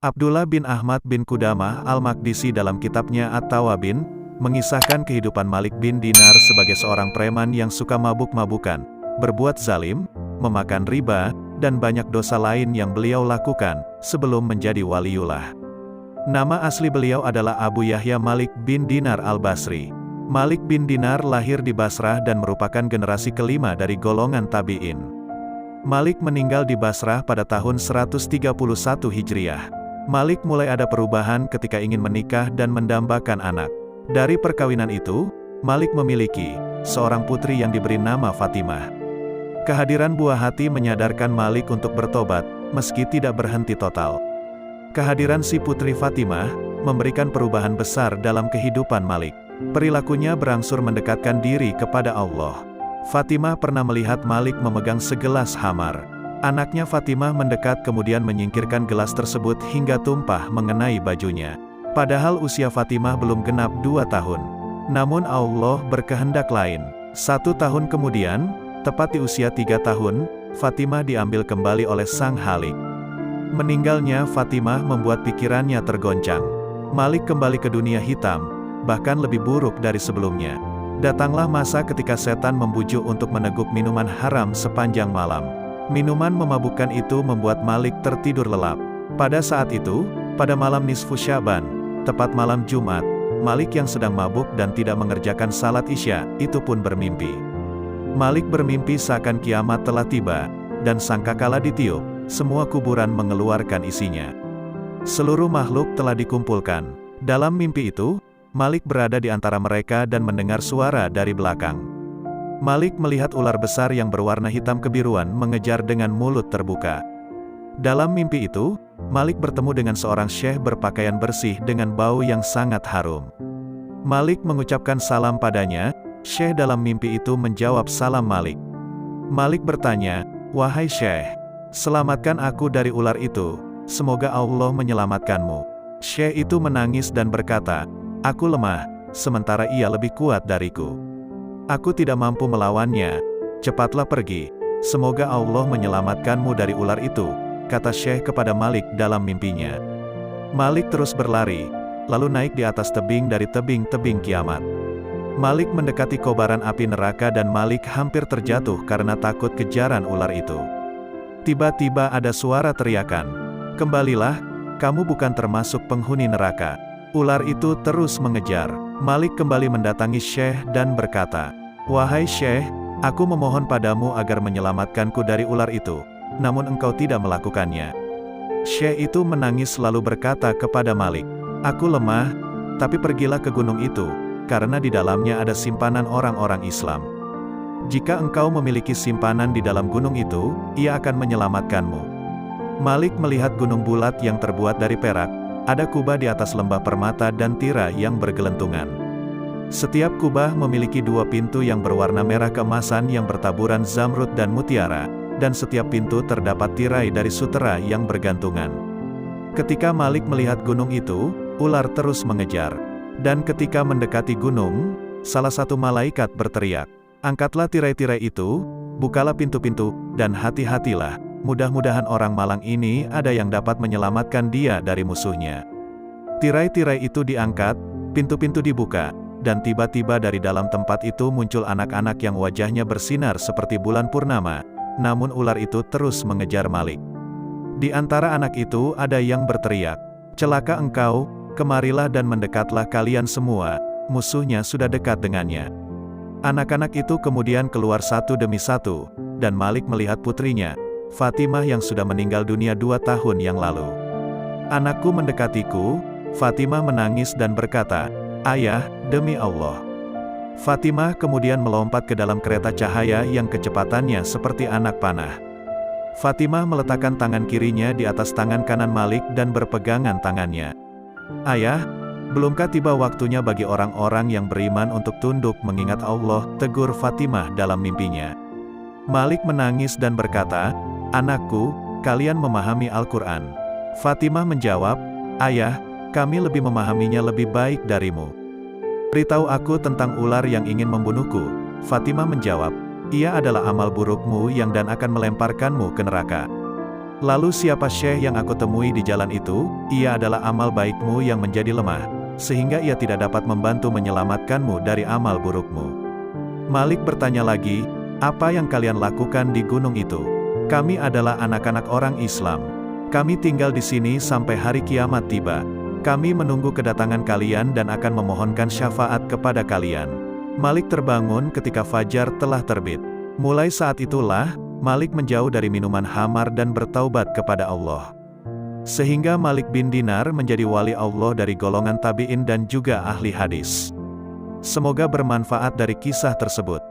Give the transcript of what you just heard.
Abdullah bin Ahmad bin Qudamah al-Maqdisi dalam kitabnya At-Tawabin, mengisahkan kehidupan Malik bin Dinar sebagai seorang preman yang suka mabuk-mabukan, berbuat zalim, memakan riba, dan banyak dosa lain yang beliau lakukan, sebelum menjadi waliullah. Nama asli beliau adalah Abu Yahya Malik bin Dinar al-Basri. Malik bin Dinar lahir di Basrah dan merupakan generasi kelima dari golongan tabi'in. Malik meninggal di Basrah pada tahun 131 Hijriah. Malik mulai ada perubahan ketika ingin menikah dan mendambakan anak. Dari perkawinan itu, Malik memiliki seorang putri yang diberi nama Fatimah. Kehadiran buah hati menyadarkan Malik untuk bertobat, meski tidak berhenti total. Kehadiran si putri Fatimah memberikan perubahan besar dalam kehidupan Malik. Perilakunya berangsur mendekatkan diri kepada Allah. Fatimah pernah melihat Malik memegang segelas khamar. Anaknya Fatimah mendekat kemudian menyingkirkan gelas tersebut hingga tumpah mengenai bajunya. Padahal usia Fatimah belum genap 2 tahun. Namun Allah berkehendak lain. 1 tahun kemudian, tepat di usia 3 tahun, Fatimah diambil kembali oleh sang Khalik. Meninggalnya Fatimah membuat pikirannya tergoncang. Malik kembali ke dunia hitam, bahkan lebih buruk dari sebelumnya. Datanglah masa ketika setan membujuk untuk meneguk minuman haram sepanjang malam. Minuman memabukkan itu membuat Malik tertidur lelap. Pada saat itu, pada malam nisfu Syaban, tepat malam Jumat, Malik yang sedang mabuk dan tidak mengerjakan salat Isya, itu pun bermimpi. Malik bermimpi seakan kiamat telah tiba, dan sangkakala ditiup, semua kuburan mengeluarkan isinya. Seluruh makhluk telah dikumpulkan. Dalam mimpi itu, Malik berada di antara mereka dan mendengar suara dari belakang. Malik melihat ular besar yang berwarna hitam kebiruan mengejar dengan mulut terbuka. Dalam mimpi itu, Malik bertemu dengan seorang syekh berpakaian bersih dengan bau yang sangat harum. Malik mengucapkan salam padanya. Syekh dalam mimpi itu menjawab salam Malik. Malik bertanya, "Wahai Syekh, selamatkan aku dari ular itu, semoga Allah menyelamatkanmu." Syekh itu menangis dan berkata, "Aku lemah, sementara ia lebih kuat dariku. Aku tidak mampu melawannya. Cepatlah pergi, semoga Allah menyelamatkanmu dari ular itu," kata Syekh kepada Malik dalam mimpinya. Malik terus berlari, lalu naik di atas tebing dari tebing-tebing kiamat. Malik mendekati kobaran api neraka dan Malik hampir terjatuh karena takut kejaran ular itu. Tiba-tiba ada suara teriakan, "Kembalilah, kamu bukan termasuk penghuni neraka." Ular itu terus mengejar. Malik kembali mendatangi Syekh dan berkata, "Wahai Syekh, aku memohon padamu agar menyelamatkanku dari ular itu, namun engkau tidak melakukannya." Syekh itu menangis lalu berkata kepada Malik, "Aku lemah, tapi pergilah ke gunung itu, karena di dalamnya ada simpanan orang-orang Islam. Jika engkau memiliki simpanan di dalam gunung itu, ia akan menyelamatkanmu." Malik melihat gunung bulat yang terbuat dari perak, ada kubah di atas lembah permata dan tirai yang bergelentungan. Setiap kubah memiliki 2 pintu yang berwarna merah keemasan yang bertaburan zamrud dan mutiara, dan setiap pintu terdapat tirai dari sutera yang bergantungan. Ketika Malik melihat gunung itu, ular terus mengejar. Dan ketika mendekati gunung, salah satu malaikat berteriak, "Angkatlah tirai-tirai itu, bukalah pintu-pintu, dan hati-hatilah, mudah-mudahan orang malang ini ada yang dapat menyelamatkan dia dari musuhnya." Tirai-tirai itu diangkat, pintu-pintu dibuka, dan tiba-tiba dari dalam tempat itu muncul anak-anak yang wajahnya bersinar seperti bulan purnama, namun ular itu terus mengejar Malik. Di antara anak itu ada yang berteriak, "Celaka engkau, kemarilah dan mendekatlah kalian semua, musuhnya sudah dekat dengannya." Anak-anak itu kemudian keluar satu demi satu, dan Malik melihat putrinya, Fatimah yang sudah meninggal dunia 2 tahun yang lalu. "Anakku mendekatiku." Fatimah menangis dan berkata, "Ayah, demi Allah." Fatimah kemudian melompat ke dalam kereta cahaya yang kecepatannya seperti anak panah. Fatimah meletakkan tangan kirinya di atas tangan kanan Malik dan berpegangan tangannya. "Ayah, belumkah tiba waktunya bagi orang-orang yang beriman untuk tunduk mengingat Allah?" tegur Fatimah dalam mimpinya. Malik menangis dan berkata, "Anakku, kalian memahami Al-Quran." Fatimah menjawab, "Ayah, kami lebih memahaminya lebih baik darimu. Beritahu aku tentang ular yang ingin membunuhku." Fatimah menjawab, "Ia adalah amal burukmu yang dan akan melemparkanmu ke neraka." Lalu siapa syekh yang aku temui di jalan itu? Ia adalah amal baikmu yang menjadi lemah, sehingga ia tidak dapat membantu menyelamatkanmu dari amal burukmu. Malik bertanya lagi, apa yang kalian lakukan di gunung itu? Kami adalah anak-anak orang Islam. Kami tinggal di sini sampai hari kiamat tiba. Kami menunggu kedatangan kalian dan akan memohonkan syafaat kepada kalian. Malik terbangun ketika fajar telah terbit. Mulai saat itulah, Malik menjauh dari minuman khamar dan bertaubat kepada Allah. Sehingga Malik bin Dinar menjadi wali Allah dari golongan tabi'in dan juga ahli hadis. Semoga bermanfaat dari kisah tersebut.